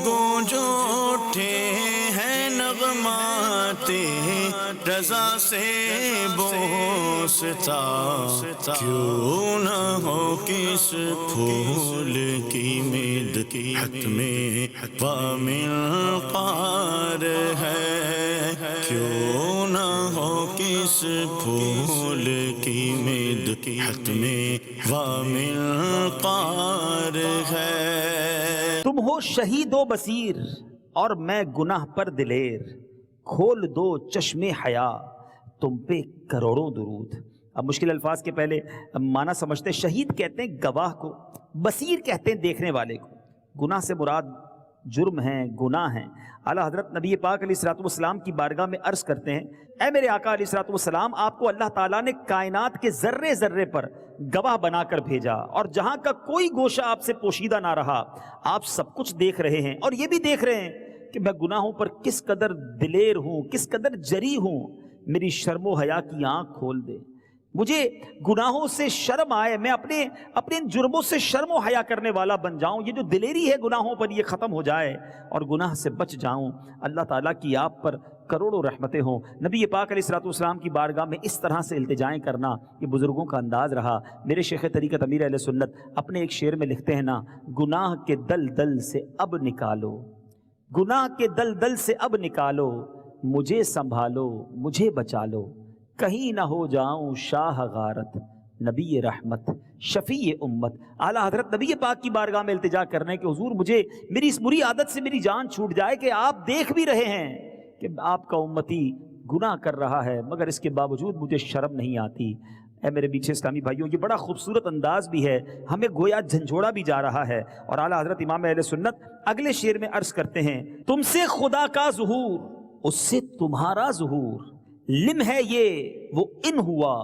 گونج اٹھے ہیں نغمات رضا سے بوستا، کیوں نہ ہو کس پھول کی مدحت میں وامنقار ہے، کیوں نہ ہو کس پھول کی مدحت میں وامنقار ہے۔ تم ہو شہید و بصیر اور میں گناہ پر دلیر، کھول دو چشم حیا تم پہ کروڑوں درود۔ اب مشکل الفاظ کے پہلے معنی سمجھتے ہیں۔ شہید کہتے ہیں گواہ کو، بصیر کہتے ہیں دیکھنے والے کو۔ گناہ سے مراد جرم ہیں، گناہ ہیں۔ اعلیٰ حضرت نبی پاک علیہ الصلوۃ والسلام کی بارگاہ میں عرض کرتے ہیں، اے میرے آقا علیہ الصلوۃ والسلام، آپ کو اللہ تعالیٰ نے کائنات کے ذرے ذرے پر گواہ بنا کر بھیجا، اور جہاں کا کوئی گوشہ آپ سے پوشیدہ نہ رہا، آپ سب کچھ دیکھ رہے ہیں، اور یہ بھی دیکھ رہے ہیں کہ میں گناہوں پر کس قدر دلیر ہوں، کس قدر جری ہوں۔ میری شرم و حیا کی آنکھ کھول دے، مجھے گناہوں سے شرم آئے، میں اپنے ان جرموں سے شرم و حیا کرنے والا بن جاؤں، یہ جو دلیری ہے گناہوں پر یہ ختم ہو جائے اور گناہ سے بچ جاؤں۔ اللہ تعالیٰ کی آپ پر کروڑوں رحمتیں ہوں۔ نبی پاک علیہ الصلوۃ والسلام کی بارگاہ میں اس طرح سے التجائیں کرنا یہ بزرگوں کا انداز رہا۔ میرے شیخ طریقت امیر اہل سنت اپنے ایک شعر میں لکھتے ہیں نا، گناہ کے دلدل سے اب نکالو، گناہ کے دلدل سے اب نکالو، مجھے سنبھالو مجھے بچا لو، کہیں نہ ہو جاؤں شاہ غارت نبی رحمت شفیع امت۔ اعلیٰ حضرت نبی پاک کی بارگاہ میں التجا کرنے کہ حضور مجھے میری اس بری عادت سے میری جان چھوٹ جائے کہ آپ دیکھ بھی رہے ہیں کہ آپ کا امتی گناہ کر رہا ہے، مگر اس کے باوجود مجھے شرم نہیں آتی۔ اے میرے میٹھے اسلامی بھائیوں، یہ بڑا خوبصورت انداز بھی ہے، ہمیں گویا جھنجھوڑا بھی جا رہا ہے۔ اور اعلیٰ حضرت امام اہل سنت اگلے شعر میں عرض کرتے ہیں، تم سے خدا کا ظہور اس سے تمہارا ظہور، لم ہے یہ وہ ان ہوا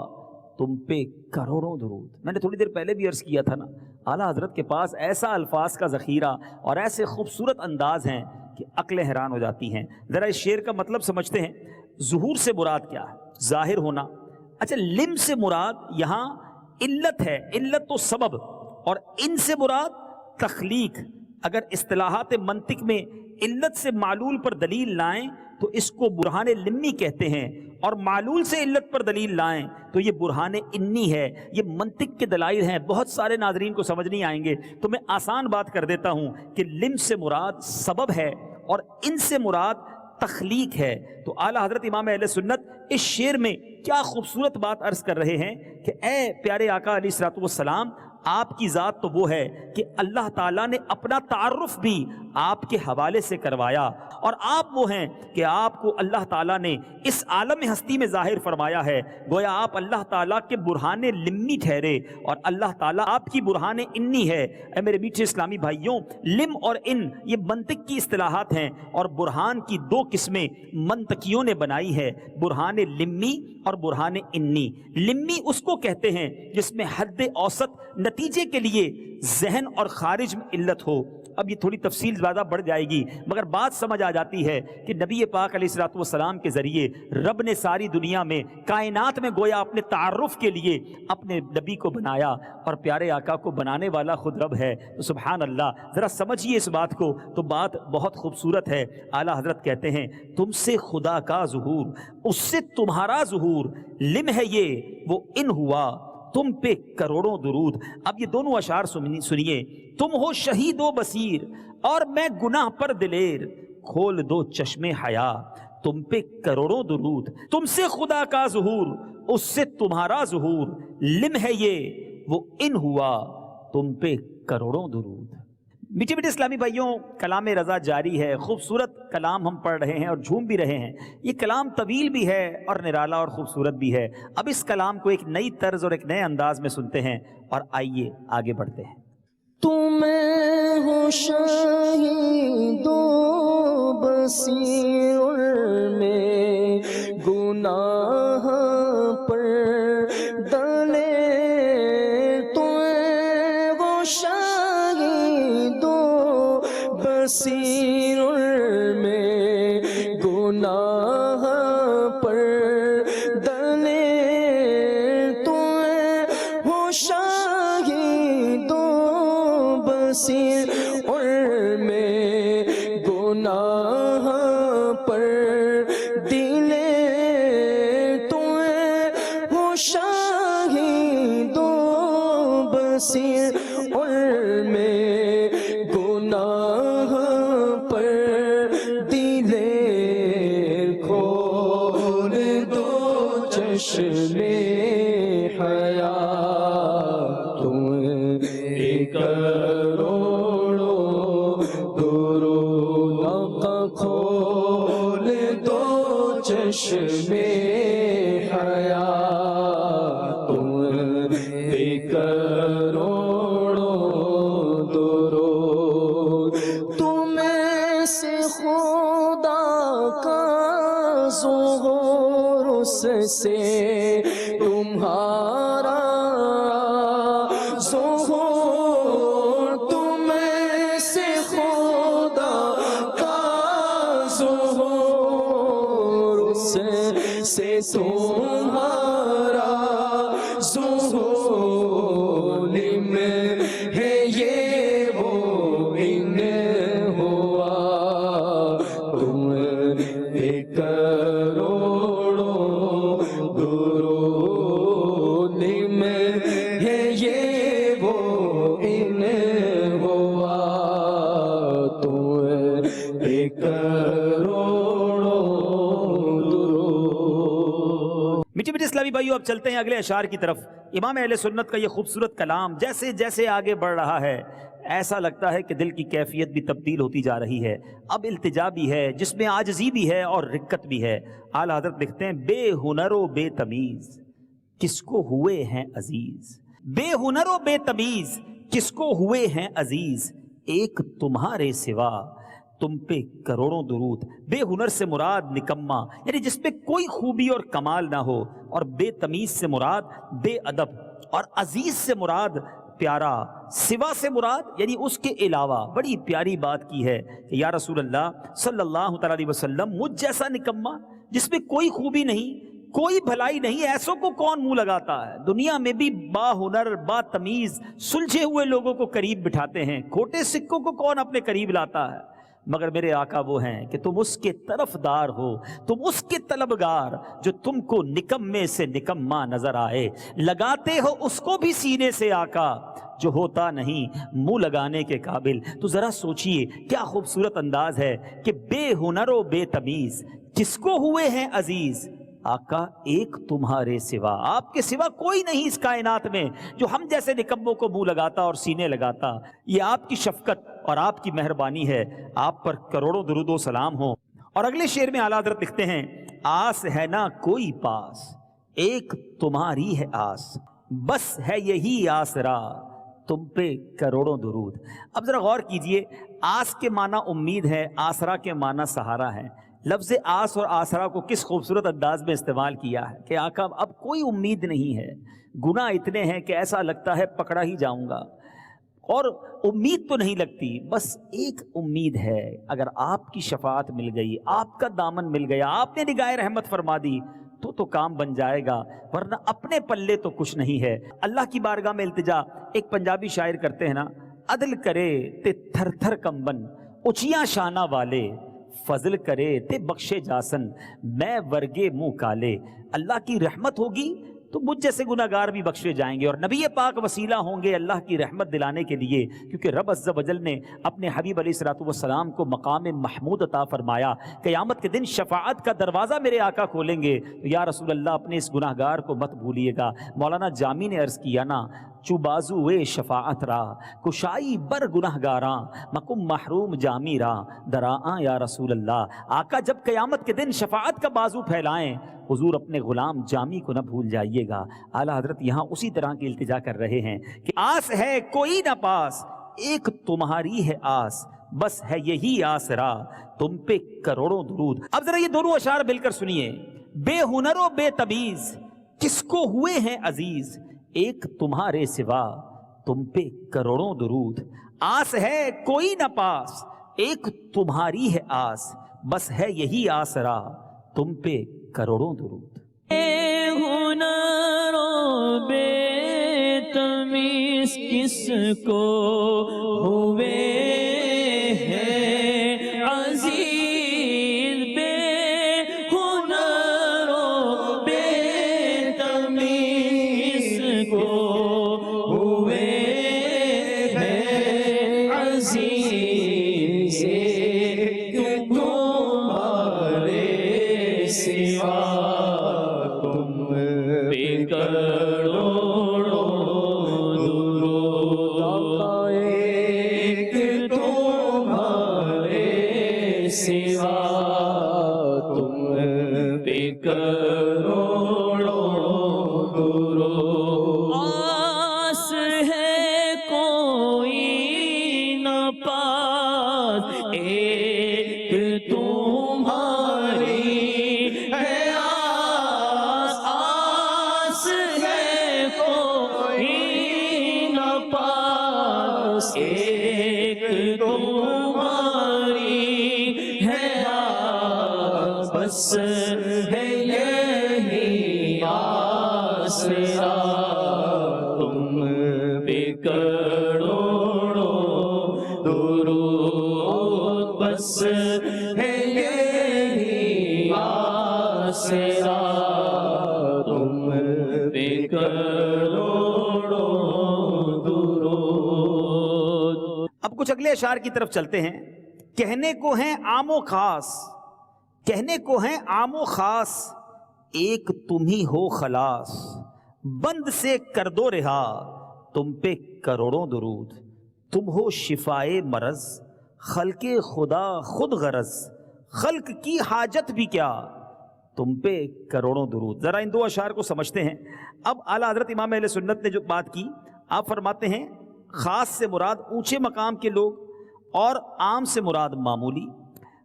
تم پہ کروڑوں درود۔ میں نے تھوڑی دیر پہلے بھی عرض کیا تھا نا، اعلیٰ حضرت کے پاس ایسا الفاظ کا ذخیرہ اور ایسے خوبصورت انداز ہیں کہ عقلیں حیران ہو جاتی ہیں۔ ذرا اس شعر کا مطلب سمجھتے ہیں۔ ظہور سے مراد کیا ہے؟ ظاہر ہونا۔ اچھا، لم سے مراد یہاں علت ہے، علت تو سبب، اور ان سے مراد تخلیق۔ اگر اصطلاحات منطق میں علت سے معلول پر دلیل لائیں تو اس کو برہان لمی کہتے ہیں، اور معلول سے علت پر دلیل لائیں تو یہ برہان انی ہے۔ یہ منطق کے دلائل ہیں، بہت سارے ناظرین کو سمجھ نہیں آئیں گے، تو میں آسان بات کر دیتا ہوں کہ لم سے مراد سبب ہے اور ان سے مراد تخلیق ہے۔ تو اعلیٰ حضرت امام اہل سنت اس شعر میں کیا خوبصورت بات عرض کر رہے ہیں کہ اے پیارے آقا علیہ الصلوۃ والسلام، آپ کی ذات تو وہ ہے کہ اللہ تعالیٰ نے اپنا تعارف بھی آپ کے حوالے سے کروایا، اور آپ وہ ہیں کہ آپ کو اللہ تعالیٰ نے اس عالم ہستی میں ظاہر فرمایا ہے۔ گویا آپ اللہ تعالیٰ کے برہان لمی ٹھہرے اور اللہ تعالیٰ آپ کی برہان انی ہے۔ اے میرے میٹھے اسلامی بھائیوں، لم اور ان یہ منطق کی اصطلاحات ہیں، اور برہان کی دو قسمیں منطقیوں نے بنائی ہے، برہان لمی اور برہان انی۔ لمی اس کو کہتے ہیں جس میں حد اوسط نتیجے کے لیے ذہن اور خارج میں علت ہو۔ اب یہ تھوڑی تفصیل زیادہ بڑھ جائے گی، مگر بات سمجھ آ جاتی ہے کہ نبی پاک علیہ الصلوۃ والسلام کے ذریعے رب نے ساری دنیا میں کائنات میں گویا اپنے تعارف کے لیے اپنے نبی کو بنایا، اور پیارے آقا کو بنانے والا خود رب ہے۔ تو سبحان اللہ، ذرا سمجھیے اس بات کو، تو بات بہت خوبصورت ہے۔ اعلیٰ حضرت کہتے ہیں، تم سے خدا کا ظہور اس سے تمہارا ظہور، لم ہے یہ وہ ان ہوا تم پہ کروڑوں درود۔ اب یہ دونوں اشعار سنیے، تم ہو شہید و بصیر اور میں گناہ پر دلیر، کھول دو چشم حیا تم پہ کروڑوں درود، تم سے خدا کا ظہور اس سے تمہارا ظہور، لم ہے یہ وہ ان ہوا تم پہ کروڑوں درود۔ میٹھے میٹھے اسلامی بھائیوں، کلام رضا جاری ہے، خوبصورت کلام ہم پڑھ رہے ہیں اور جھوم بھی رہے ہیں۔ یہ کلام طویل بھی ہے اور نرالا اور خوبصورت بھی ہے۔ اب اس کلام کو ایک نئی طرز اور ایک نئے انداز میں سنتے ہیں، اور آئیے آگے بڑھتے ہیں۔ تمہیں ہو شہید و بصیر میں گناہ پر دلیر، تمہیں ہو شہید و بصیر میں گناہ پر دلیر، تمہیں ہو شہید و بصیر میں چشمے حیات تمہیں کروڑوں درود آقا کھول دو چشمے حیات تمہیں کروڑوں درود تمہیں سے خدا کا ظہور اس سے تمہارا ظہور تمہیں سے خدا کا ظہور اس سے تمہارا ظہور میں ہے یہ وہ ان ہوا تمہیں کروڑوں درود میں ہے یہ وہ ان ہوا تمہیں کروڑوں درود۔ میٹھے میٹھے اسلامی بھائیو، اب چلتے ہیں اگلے اشعار کی طرف۔ امام اہل سنت کا یہ خوبصورت کلام جیسے جیسے آگے بڑھ رہا ہے ایسا لگتا ہے کہ دل کی کیفیت بھی تبدیل ہوتی جا رہی ہے۔ اب التجا بھی ہے، جس میں عاجزی بھی ہے اور رقت بھی ہے۔ اعلیٰ حضرت لکھتے ہیں بے ہنر و بے تمیز کس کو ہوئے ہیں عزیز، بے ہنر و بے تمیز کس کو ہوئے ہیں عزیز، ایک تمہارے سوا تم پہ کروڑوں درود۔ بے ہنر سے مراد نکما، یعنی جس پہ کوئی خوبی اور کمال نہ ہو، اور بے تمیز سے مراد بے ادب، اور عزیز سے مراد پیارا، سوا سے مراد یعنی اس کے علاوہ۔ بڑی پیاری بات کی ہے کہ یا رسول اللہ صلی اللہ علیہ وسلم، مجھ جیسا نکما جس میں کوئی خوبی نہیں، کوئی بھلائی نہیں، ایسوں کو کون منہ لگاتا ہے؟ دنیا میں بھی با ہنر با تمیز سلجھے ہوئے لوگوں کو قریب بٹھاتے ہیں، کھوٹے سکوں کو کون اپنے قریب لاتا ہے؟ مگر میرے آقا وہ ہیں کہ تم اس کے طرفدار ہو، تم اس کے طلبگار جو تم کو نکمے سے نکما نظر آئے، لگاتے ہو اس کو بھی سینے سے آقا جو ہوتا نہیں منہ لگانے کے قابل۔ تو ذرا سوچئے کیا خوبصورت انداز ہے کہ بے ہنر و بے تمیز کس کو ہوئے ہیں عزیز، آقا ایک تمہارے سوا، آپ کے سوا کوئی نہیں اس کائنات میں جو ہم جیسے نکموں کو منہ لگاتا اور سینے لگاتا۔ یہ آپ کی شفقت اور آپ کی مہربانی ہے، آپ پر کروڑوں درود و سلام ہو۔ اور اگلے شعر میں اعلیٰ حضرت لکھتے ہیں آس ہے نہ کوئی پاس ایک تمہاری ہے آس، بس ہے یہی آسرا تم پہ کروڑوں درود۔ اب ذرا غور کیجئے، آس کے معنی امید ہے، آسرا کے معنی سہارا ہے۔ لفظ آس اور آسرا کو کس خوبصورت انداز میں استعمال کیا ہے کہ آقا اب کوئی امید نہیں ہے، گناہ اتنے ہیں کہ ایسا لگتا ہے پکڑا ہی جاؤں گا، اور امید تو نہیں لگتی، بس ایک امید ہے، اگر آپ کی شفاعت مل گئی، آپ کا دامن مل گیا، آپ نے نگاہ رحمت فرما دی تو کام بن جائے گا، ورنہ اپنے پلے تو کچھ نہیں ہے۔ اللہ کی بارگاہ میں التجا، ایک پنجابی شاعر کرتے ہیں نا، عدل کرے تے تھر تھر کمبن اچیاں شانہ والے، فضل کرے تے بخشے جاسن میں ورگے منہ کالے۔ اللہ کی رحمت ہوگی تو مجھ جیسے گناہگار بھی بخشے جائیں گے، اور نبی پاک وسیلہ ہوں گے اللہ کی رحمت دلانے کے لیے، کیونکہ رب عز و جل نے اپنے حبیب علیہ الصلوۃ والسلام کو مقام محمود عطا فرمایا۔ قیامت کے دن شفاعت کا دروازہ میرے آقا کھولیں گے، تو یا رسول اللہ اپنے اس گناہگار کو مت بھولیے گا۔ مولانا جامی نے عرض کیا نا، چو بازو شفاعت را کشائی بر گناہگاراں مکم محروم جامی را دراآں یا رسول اللہ۔ آقا جب قیامت کے دن شفاعت کا بازو پھیلائیں، حضور اپنے غلام جامی کو نہ بھول جائیے گا۔ اعلیٰ حضرت یہاں اسی طرح کی التجا کر رہے ہیں کہ آس ہے کوئی نہ پاس ایک تمہاری ہے آس، بس ہے یہی آسرا تم پہ کروڑوں درود۔ اب ذرا یہ دونوں اشعار مل کر سنیے، بے ہنر و بے تمیز کس کو ہوئے ہیں عزیز، ایک تمہارے سوا تم پہ کروڑوں درود۔ آس ہے کوئی نہ پاس ایک تمہاری ہے آس، بس ہے یہی آسرا تم پہ کروڑوں درود۔ بے ہنر و بے تمیز کس کو ہوئے ہیں عزیز، بے ہنر و بے تمیز کو ہوئے ہیں عزیز، تمہارے سوا تم تمہاری ہے آس، آس ہے کوئی نہ پاس، ایک تمہاری ہے آس، بس ہے یہی آسرا، تم پہ کروڑوں درود، بس ہے یہی آسرا، تم پہ کروڑوں درود۔ اب کچھ اگلے اشعار کی طرف چلتے ہیں۔ کہنے کو ہیں عام و خاص، کہنے کو ہیں عام و خاص، ایک تم ہی ہو خلاص، بند سے کر دو رہا، تم پہ کروڑوں درود، تم ہو شفائے مرض، خلق خدا خود غرض، خلق کی حاجت بھی کیا، تم پہ کروڑوں درود۔ ذرا ان دو اشعار کو سمجھتے ہیں۔ اب اعلیٰ حضرت امام اہل سنت نے جو بات کی، آپ فرماتے ہیں خاص سے مراد اونچے مقام کے لوگ، اور عام سے مراد معمولی،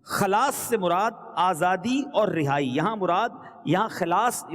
خلاص سے مراد آزادی اور رہائی۔ یہاں مراد، یہاں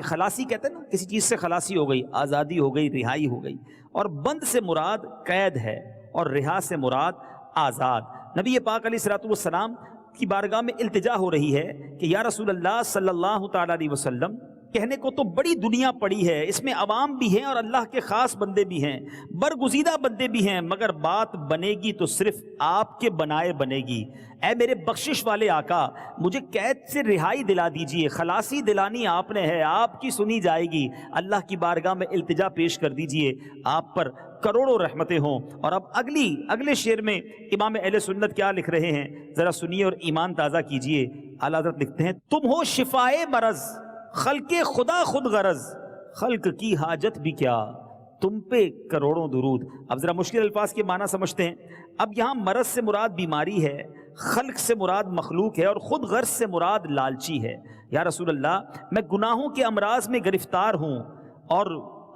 خلاصی کہتے ہیں نا، کسی چیز سے خلاصی ہو گئی، آزادی ہو گئی، رہائی ہو گئی۔ اور بند سے مراد قید ہے، اور رہا سے مراد آزاد۔ نبی پاک علیہ الصلوۃ والسلام کی بارگاہ میں التجا ہو رہی ہے کہ یا رسول اللہ صلی اللہ تعالیٰ علیہ وسلم، کہنے کو تو بڑی دنیا پڑی ہے، اس میں عوام بھی ہیں اور اللہ کے خاص بندے بھی ہیں، برگزیدہ بندے بھی ہیں، مگر بات بنے گی تو صرف آپ کے بنائے بنے گی۔ اے میرے بخشش والے آقا، مجھے قید سے رہائی دلا دیجئے، خلاصی دلانی آپ نے ہے، آپ کی سنی جائے گی۔ اللہ کی بارگاہ میں التجا پیش کر دیجئے، آپ پر کروڑوں رحمتیں ہوں۔ اور اب اگلے شعر میں امام اہل سنت کیا لکھ رہے ہیں، ذرا سنیے اور ایمان تازہ کیجئے۔ اعلیٰ حضرت لکھتے ہیں تم ہو شفائے مرض، خلق خدا خود غرض، خلق کی حاجت بھی کیا، تم پہ کروڑوں درود۔ اب ذرا مشکل الفاظ کے معنی سمجھتے ہیں۔ اب یہاں مرض سے مراد بیماری ہے، خلق سے مراد مخلوق ہے، اور خود غرض سے مراد لالچی ہے۔ یا رسول اللہ، میں گناہوں کے امراض میں گرفتار ہوں، اور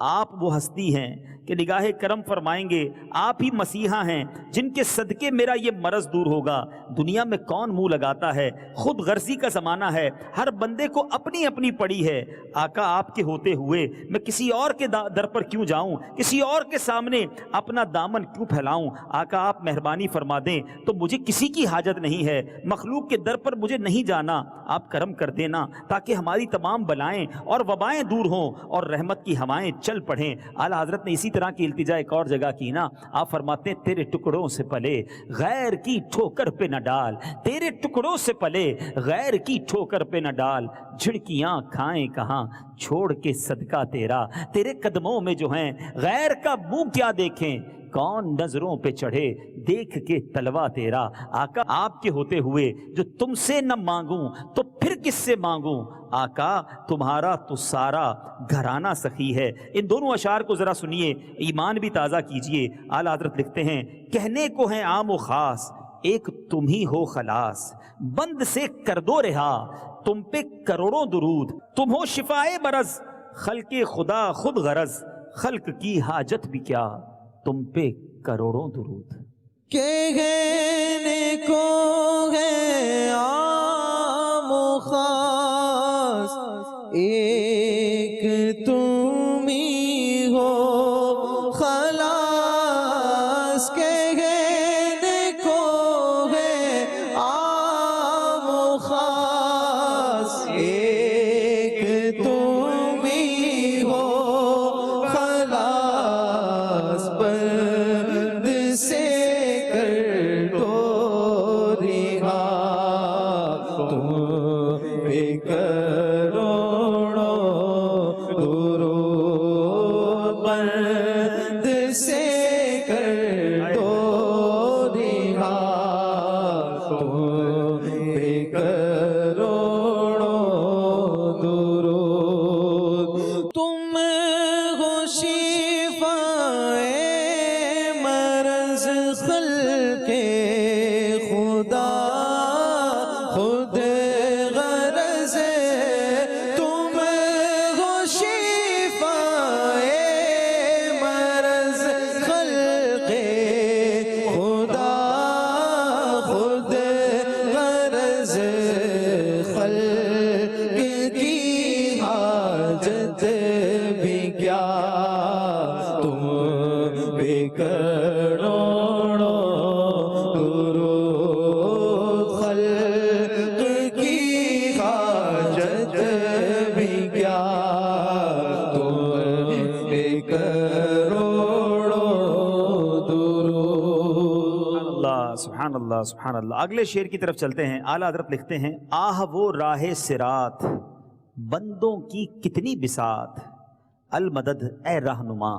آپ وہ ہستی ہیں کہ نگاہ کرم فرمائیں گے، آپ ہی مسیحا ہیں جن کے صدقے میرا یہ مرض دور ہوگا۔ دنیا میں کون منہ لگاتا ہے، خود غرضی کا زمانہ ہے، ہر بندے کو اپنی اپنی پڑی ہے۔ آقا آپ کے ہوتے ہوئے میں کسی اور کے در پر کیوں جاؤں، کسی اور کے سامنے اپنا دامن کیوں پھیلاؤں۔ آقا آپ مہربانی فرما دیں تو مجھے کسی کی حاجت نہیں ہے، مخلوق کے در پر مجھے نہیں جانا، آپ کرم کر دینا تاکہ ہماری تمام بلائیں اور وبائیں دور ہوں اور رحمت کی ہوائیں چل پڑھیں۔ اعلیٰ حضرت نے اسی طرح کی التجا ایک اور جگہ کی نا، آپ فرماتے ہیں تیرے ٹکڑوں سے پلے غیر کی ٹھوکر پہ نہ ڈال، تیرے ٹکڑوں سے پلے غیر کی ٹھوکر پہ نہ ڈال، جھڑکیاں کھائیں کہاں چھوڑ کے صدقہ تیرا، تیرے قدموں میں جو ہیں غیر کا منہ کیا دیکھیں، کون نظروں پہ چڑھے دیکھ کے تلوا تیرا۔ آقا آپ کے ہوتے ہوئے جو تم سے نہ مانگوں تو پھر کس سے مانگوں، آقا تمہارا تو سارا گھرانہ سخی ہے۔ ان دونوں اشعار کو ذرا سنیے، ایمان بھی تازہ کیجئے۔ اعلیٰ حضرت لکھتے ہیں کہنے کو ہیں عام و خاص، ایک تم ہی ہو خلاص، بند سے کر دو رہا، تم پہ کروڑوں درود، تم ہو شفائے مرض، خلق خدا خود غرض، خلق کی حاجت بھی کیا، تم پہ کروڑوں درود۔ کہنے کو ہے عام و خاص، ایک تم ہی ہو خلاص، کہنے کو ہے عام و خاص، ایک تم ہی ہو خلاص، بند سے کر دو اللہ سبحان اللہ. اگلے شعر کی طرف چلتے ہیں. اعلیٰ حضرت لکھتے ہیں آہ وہ راہ صراط بندوں کی کتنی بساط، المدد اے رہنما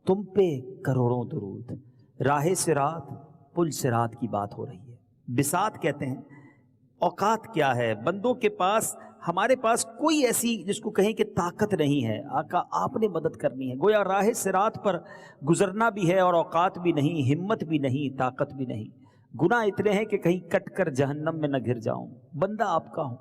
تم پہ کروڑوں درود. راہ صراط پل صراط کی بات ہو رہی ہے. بساط کہتے ہیں اوقات کیا ہے بندوں کے پاس، ہمارے پاس کوئی ایسی جس کو کہیں کہ طاقت نہیں ہے. آقا آپ نے مدد کرنی ہے. گویا راہ صراط پر گزرنا بھی ہے اور اوقات بھی نہیں، ہمت بھی نہیں، طاقت بھی نہیں. گناہ اتنے ہیں کہ کہیں کٹ کر جہنم میں نہ گر جاؤں. بندہ آپ کا ہوں،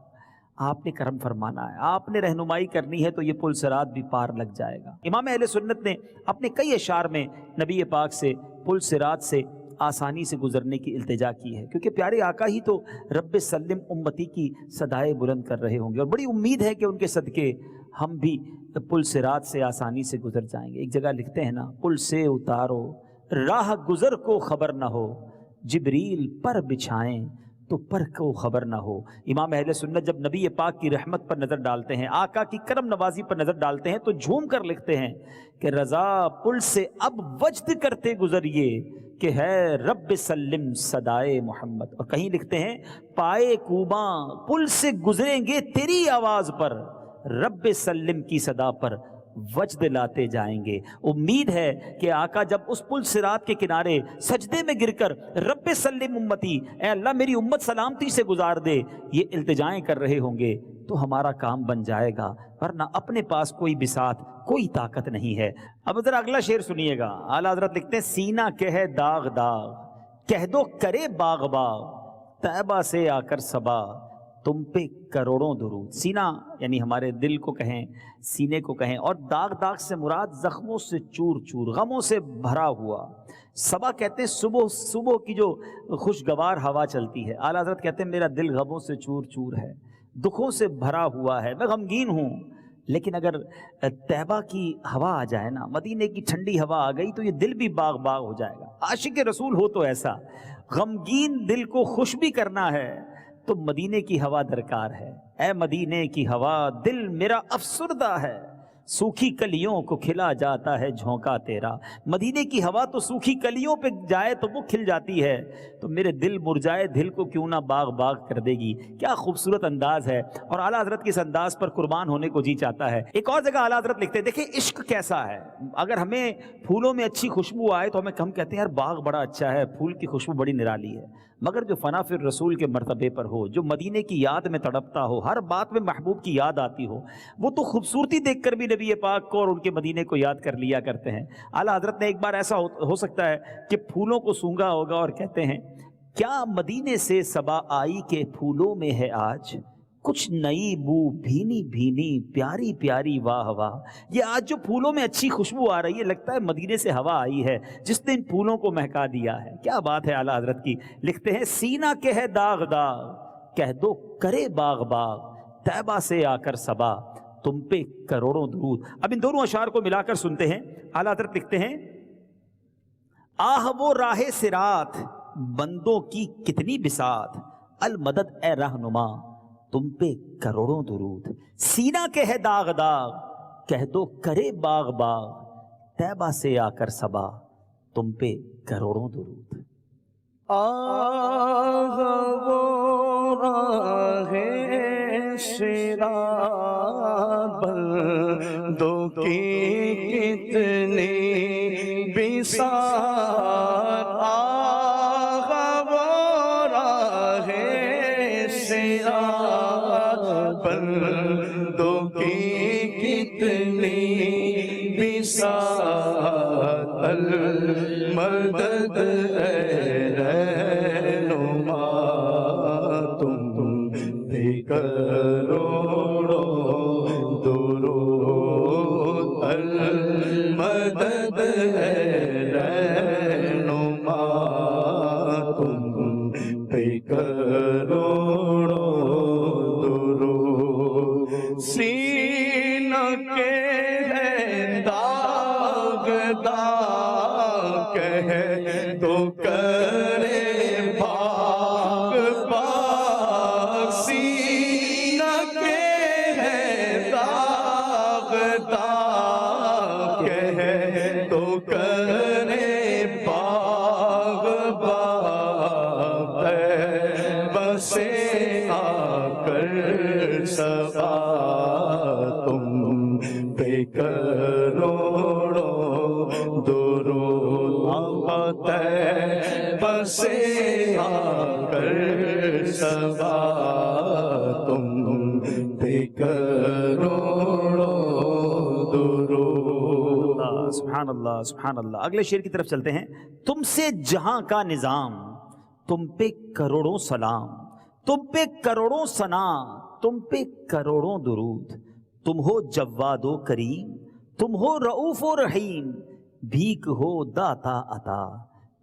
آپ نے کرم فرمانا ہے، آپ نے رہنمائی کرنی ہے تو یہ پل صراط بھی پار لگ جائے گا. امام اہل سنت نے اپنے کئی اشعار میں نبی پاک سے پل صراط سے آسانی سے گزرنے کی التجا کی ہے، کیونکہ پیارے آقا ہی تو رب سلم امتی کی صدائے بلند کر رہے ہوں گے، اور بڑی امید ہے کہ ان کے صدقے ہم بھی پل صراط سے آسانی سے گزر جائیں گے. ایک جگہ لکھتے ہیں نا پل سے اتارو راہ گزر کو خبر نہ ہو، جبریل پر بچھائیں تو پر کو خبر نہ ہو. امام اہل سنت جب نبی پاک کی رحمت پر نظر ڈالتے ہیں، آقا کی کرم نوازی پر نظر ڈالتے ہیں، تو جھوم کر لکھتے ہیں کہ رضا پل سے اب وجد کرتے گزریے کہ ہے رب سلم صدائے محمد. اور کہیں لکھتے ہیں پائے کوباں پل سے گزریں گے تیری آواز پر، رب سلم کی صدا پر وجد لاتے جائیں گے. امید ہے کہ آقا جب اس پل صراط کے کنارے سجدے میں گر کر رب سلم امتی، اے اللہ میری امت سلامتی سے گزار دے، یہ التجائیں کر رہے ہوں گے تو ہمارا کام بن جائے گا، ورنہ اپنے پاس کوئی بساط کوئی طاقت نہیں ہے. اب ذرا اگلا شعر سنیے گا. اعلیٰ حضرت لکھتے ہیں سینہ کہے داغ داغ کہہ دو کرے باغ باغ، طیبہ سے آ کر صبا تم پہ کروڑوں درود. سینہ یعنی ہمارے دل کو کہیں، سینے کو کہیں، اور داغ داغ سے مراد زخموں سے چور چور، غموں سے بھرا ہوا. صبا کہتے ہیں صبح کی جو خوشگوار ہوا چلتی ہے. اعلیٰ حضرت کہتے ہیں میرا دل غموں سے چور چور ہے، دکھوں سے بھرا ہوا ہے، میں غمگین ہوں. لیکن اگر طیبہ کی ہوا آ جائے نا، مدینے کی ٹھنڈی ہوا آ گئی تو یہ دل بھی باغ باغ ہو جائے گا. عاشق رسول ہو تو ایسا غمگین دل کو خوش بھی کرنا ہے تو مدینے کی ہوا درکار ہے. اے مدینے کی ہوا دل میرا افسردہ ہے، سوکھی کلیوں کو کھلا جاتا ہے جھونکا تیرا. مدینے کی ہوا تو سوکھی کلیوں پہ جائے تو وہ کھل جاتی ہے، تو میرے دل مرجائے دل کو کیوں نہ باغ باغ کر دے گی. کیا خوبصورت انداز ہے، اور اعلیٰ حضرت کے اس انداز پر قربان ہونے کو جی چاہتا ہے. ایک اور جگہ اعلیٰ حضرت لکھتے ہیں دیکھیں عشق کیسا ہے. اگر ہمیں پھولوں میں اچھی خوشبو آئے تو ہم کہتے ہیں یار باغ بڑا اچھا ہے، پھول کی خوشبو بڑی نرالی ہے. مگر جو فنا فی الرسول کے مرتبے پر ہو، جو مدینے کی یاد میں تڑپتا ہو، ہر بات میں محبوب کی یاد آتی ہو، وہ تو خوبصورتی دیکھ کر بھی نبی پاک کو اور ان کے مدینے کو یاد کر لیا کرتے ہیں. اعلیٰ حضرت نے ایک بار ایسا ہو سکتا ہے کہ پھولوں کو سونگا ہوگا اور کہتے ہیں کیا مدینے سے صبا آئی کے پھولوں میں ہے آج، کچھ نئی بو بھینی بھینی پیاری پیاری واہ واہ. یہ آج جو پھولوں میں اچھی خوشبو آ رہی ہے لگتا ہے مدینے سے ہوا آئی ہے جس نے ان پھولوں کو مہکا دیا ہے. کیا بات ہے اعلیٰ حضرت کی. لکھتے ہیں سینہ کہے داغ داغ کہہ دو کرے باغ باغ، طیبہ سے آ کر صبا تم پہ کروڑوں درود. اب ان دونوں اشعار کو ملا کر سنتے ہیں. اعلیٰ حضرت لکھتے ہیں آہ وہ راہ صراط بندوں کی کتنی بساط، المدد اے رہنما تم پہ کروڑوں درود. سینہ کہے داغ داغ کہہ دو کرے باغ باغ، طیبہ سے آ کر صبا تم پہ کروڑوں درود. آہ وہ راہ صراط بندوں کی کتنی بساط، آہ وہ راہ صراط بندوں کی کتنی بساط، المدد اے رہنما تم پہ کروڑوں درود، المدد اے رہنما تم پہ کروڑوں درود. سینہ کے ہے داغ داغ کہہ دو کرے باغ باغ، سینہ کے ہے داغ داغ کہہ دو کرے باغ باغ، بسے آ کر سبا تم پہ کروڑوں درود طیبہ سے آ کر سبا تم پہ کروڑوں درود. سبحان اللہ سبحان اللہ. اگلے شعر کی طرف چلتے ہیں. تم سے جہاں کا نظام تم پہ کروڑوں سلام، تم پہ کروڑوں ثنا، تم پہ کروڑوں درود. تم ہو جواد و کریم، تم ہو رؤوف و رحیم، بھیک ہو داتا عطا،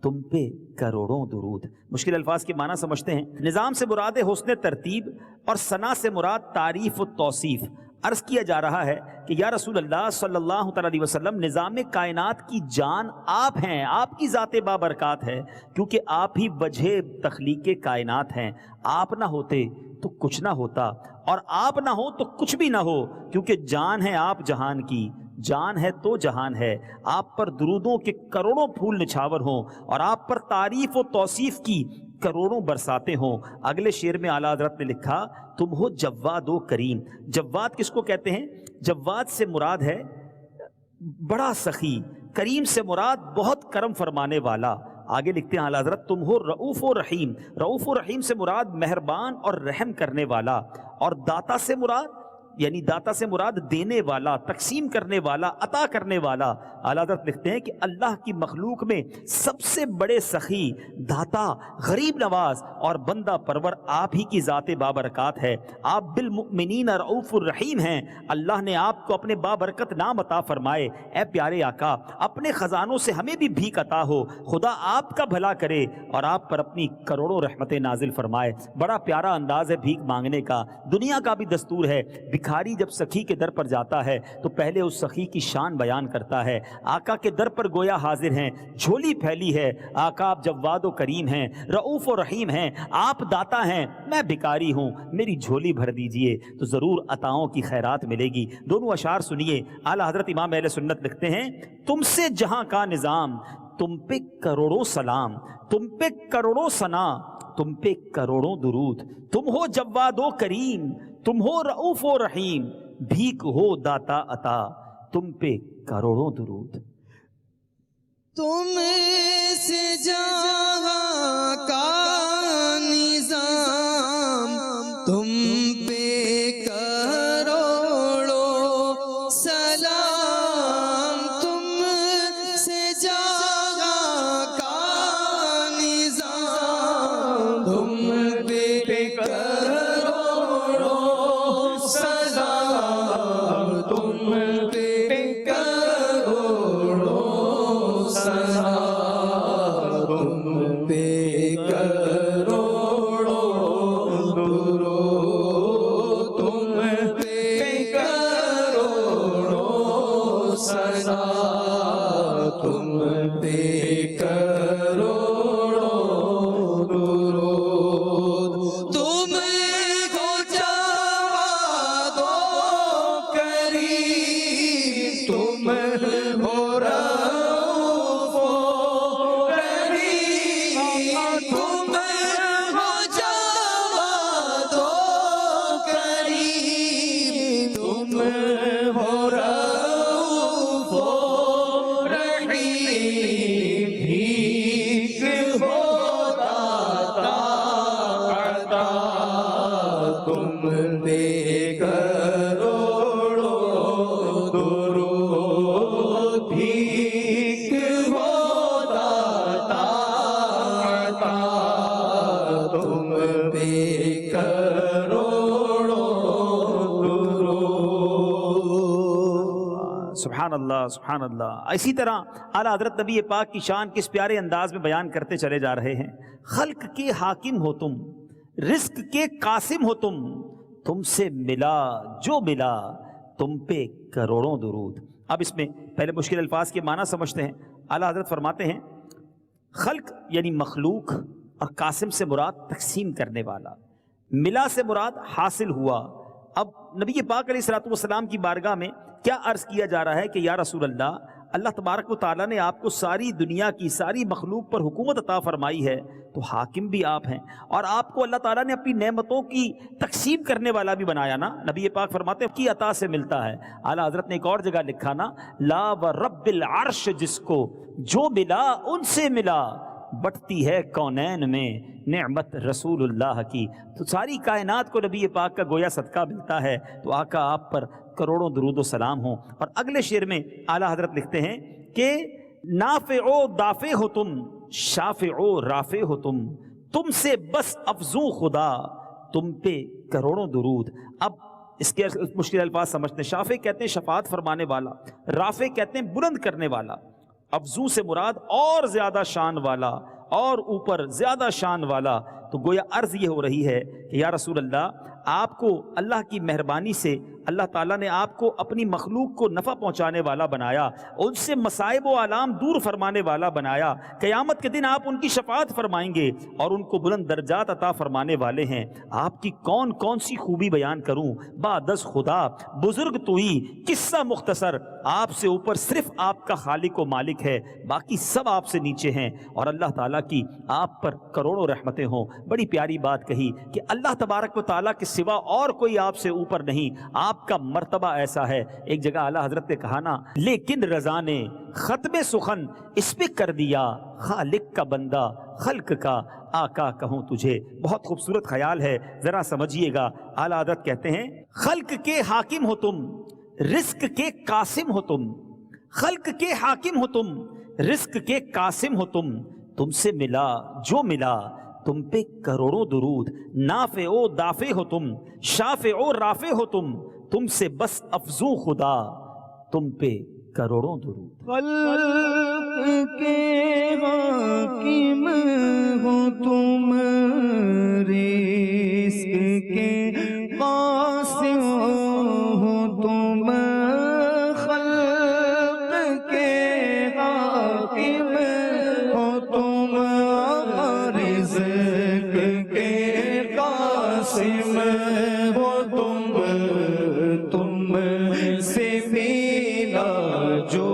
تم پہ کروڑوں درود. مشکل الفاظ کے معنی سمجھتے ہیں. نظام سے مراد حسن ترتیب اور ثنا سے مراد تعریف و توصیف. عرض کیا جا رہا ہے کہ یا رسول اللہ صلی اللہ تعالی علیہ وسلم، نظام کائنات کی جان آپ ہیں، آپ کی ذات بابرکات ہے، کیونکہ آپ ہی وجہ تخلیق کائنات ہیں. آپ نہ ہوتے تو کچھ نہ ہوتا، اور آپ نہ ہو تو کچھ بھی نہ ہو، کیونکہ جان ہے آپ جہان کی، جان ہے تو جہان ہے. آپ پر درودوں کے کروڑوں پھول نچھاور ہوں اور آپ پر تعریف و توصیف کی کروڑوں برساتے ہوں. اگلے شعر میں اعلیٰ حضرت نے لکھا تم ہو جواد و کریم. جواد کس کو کہتے ہیں؟ جواد سے مراد ہے بڑا سخی، کریم سے مراد بہت کرم فرمانے والا. آگے لکھتے ہیں اعلیٰ حضرت تم ہو رؤوف و رحیم. رؤوف و رحیم سے مراد مہربان اور رحم کرنے والا، اور داتا سے مراد یعنی داتا سے مراد دینے والا، تقسیم کرنے والا، عطا کرنے والا. اعلیٰ حضرت لکھتے ہیں کہ اللہ کی مخلوق میں سب سے بڑے سخی، داتا، غریب نواز اور بندہ پرور آپ ہی کی ذات بابرکات ہے. آپ بالمؤمنین رؤوف الرحیم ہیں. اللہ نے آپ کو اپنے بابرکت نام عطا فرمائے. اے پیارے آقا، اپنے خزانوں سے ہمیں بھی بھیک عطا ہو. خدا آپ کا بھلا کرے اور آپ پر اپنی کروڑوں رحمتیں نازل فرمائے. بڑا پیارا انداز ہے بھیک مانگنے کا. دنیا کا بھی دستور ہے، بھکاری جب سخی کے در پر جاتا ہے تو پہلے اس سخی کی شان بیان کرتا ہے. آقا کے در پر گویا حاضر ہیں، جھولی پھیلی ہے. آقا آپ جواد و کریم ہیں، رؤوف و رحیم ہیں، آپ داتا ہیں، میں بھکاری ہوں، میری جھولی بھر دیجئے تو ضرور عطاؤں کی خیرات ملے گی. دونوں اشعار سنیے. اعلیٰ حضرت امام اہل سنت لکھتے ہیں تم سے جہاں کا نظام تم پہ کروڑوں سلام، تم پہ کروڑوں ثنا، تم پہ کروڑوں درود. تم ہو جواد و کریم، تم ہو رؤوف و رحیم، بھیک ہو داتا عطا، تم پہ کروڑوں درود. تم سے جہاں کا نظام تم پہ کروڑوں سلام، تم سے جہاں کا نظام تم پہ کروڑوں سلام، تم پہ کروڑوں سلام، تم پہ کروڑوں درود، تم پہ کروڑوں سلام، تم پہ کروڑوں درود. تم کو جواد و کریم، تم ہو رؤوف و رحیم، تم ہو جواد و کریم، تم ہو رؤوف و رحیم، بھیک ہو داتا عطا، تم پہ کروڑوں درود، بھیک ہو داتا عطا، تم پہ کروڑوں درود. سبحان اللہ سبحان اللہ. اسی طرح اعلیٰ حضرت نبی پاک کی شان کس پیارے انداز میں بیان کرتے چلے جا رہے ہیں. خلق کے حاکم ہو تم، رزق کے قاسم ہو تم، تم سے ملا جو ملا تم پہ کروڑوں درود. اب اس میں پہلے مشکل الفاظ کے معنی سمجھتے ہیں. اعلیٰ حضرت فرماتے ہیں خلق یعنی مخلوق، اور قاسم سے مراد تقسیم کرنے والا، ملا سے مراد حاصل ہوا. اب نبی پاک علیہ الصلوۃ والسلام کی بارگاہ میں کیا عرض کیا جا رہا ہے کہ یا رسول اللہ، اللہ تبارک و تعالیٰ نے آپ کو ساری دنیا کی ساری مخلوق پر حکومت عطا فرمائی ہے تو حاکم بھی آپ ہیں، اور آپ کو اللہ تعالیٰ نے اپنی نعمتوں کی تقسیم کرنے والا بھی بنایا نا۔ نبی پاک فرماتے ہیں کی عطا سے ملتا ہے۔ اعلیٰ حضرت نے ایک اور جگہ لکھا نا، لا ورب العرش، جس کو جو ملا ان سے ملا، بٹتی ہے کونین میں نعمت رسول اللہ کی۔ تو ساری کائنات کو نبی پاک کا گویا صدقہ ملتا ہے، تو آقا آپ پر کروڑوں درود و سلام ہوں۔ اور اگلے شعر میں اعلیٰ حضرت لکھتے ہیں کہ نافع و دافع ہو تم، شافع و رافع ہو تم سے بس افزوں خدا، تم پہ کروڑوں درود۔ اب اس کے مشکل الفاظ سمجھتے ہیں۔ شافع کہتے ہیں شفاعت فرمانے والا، رافع کہتے ہیں بلند کرنے والا، افزوں سے مراد اور زیادہ شان والا، اور اوپر زیادہ شان والا۔ تو گویا عرض یہ ہو رہی ہے کہ یا رسول اللہ، آپ کو اللہ کی مہربانی سے اللہ تعالیٰ نے آپ کو اپنی مخلوق کو نفع پہنچانے والا بنایا، ان سے مصائب و آلام دور فرمانے والا بنایا۔ قیامت کے دن آپ ان کی شفاعت فرمائیں گے اور ان کو بلند درجات عطا فرمانے والے ہیں۔ آپ کی کون کون سی خوبی بیان کروں، بعدز خدا بزرگ تو ہی، قصہ مختصر، آپ سے اوپر صرف آپ کا خالق و مالک ہے، باقی سب آپ سے نیچے ہیں، اور اللہ تعالیٰ کی آپ پر کروڑوں رحمتیں ہوں۔ بڑی پیاری بات کہی کہ اللہ تبارک و تعالیٰ کے سوا اور کوئی آپ سے اوپر نہیں، آپ کا مرتبہ ایسا ہے۔ ایک جگہ اعلیٰ حضرت نے کہا نا، لیکن رضا نے ختم سخن اس پہ کر دیا، خالق کا بندہ خلق کا آقا کہوں تجھے۔ بہت خوبصورت خیال ہے، ذرا سمجھیے گا۔ اعلیٰ حضرت کہتے ہیں خلق کے حاکم ہو تم، رزق کے قاسم ہو تم، خلق کے حاکم ہو تم، رزق کے قاسم ہو تم سے ملا جو ملا، تم پہ کروڑوں درود۔ نافع و دافع ہو تم، شافع و رافع ہو تم سے بس افزوں خدا، تم پہ کروڑوں درود۔ خلق کے حاکم ہو تم، رزق کے قاسم ہو تم، خلق کے حاکم ہو تم، رزق کے قاسم ہو تم سے ملا جو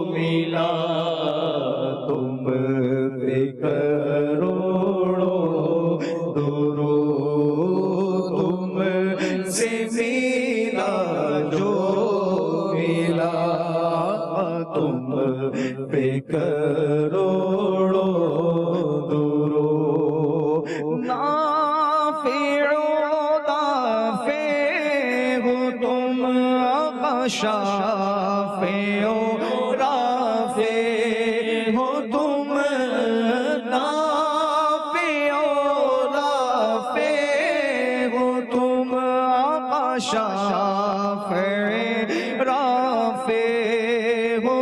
ملا، تم پہ کروڑوں درود، تم سے ملا جو ملا، تم پہ کروڑوں درود۔ نافع و دافع ہو تم، شافع و رافع ہو تم، نافع و رافع ہو تم، شافع رافع ہو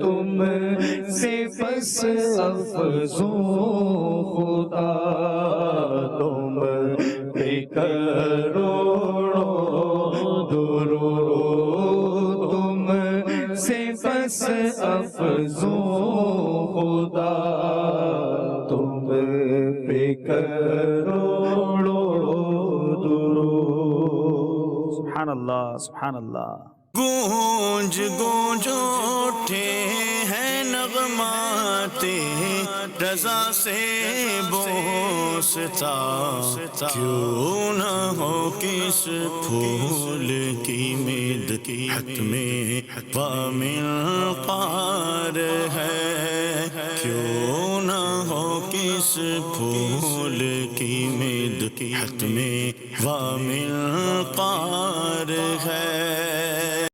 تم سے بس افزوں خدا، تم پہ کروڑوں درود، تم سے بس افزوں خدا، تم پہ کروڑوں درود۔ سبحان اللہ، سبحان اللہ۔ گونج گونج اٹھے ہیں نغمات رضا سے بوستا، کیوں نہ ہو کس پھول کی مدحت میں وامنقار ہے، کیوں نہ ہو کس پھول کی مدحت میں وامنقار ہے۔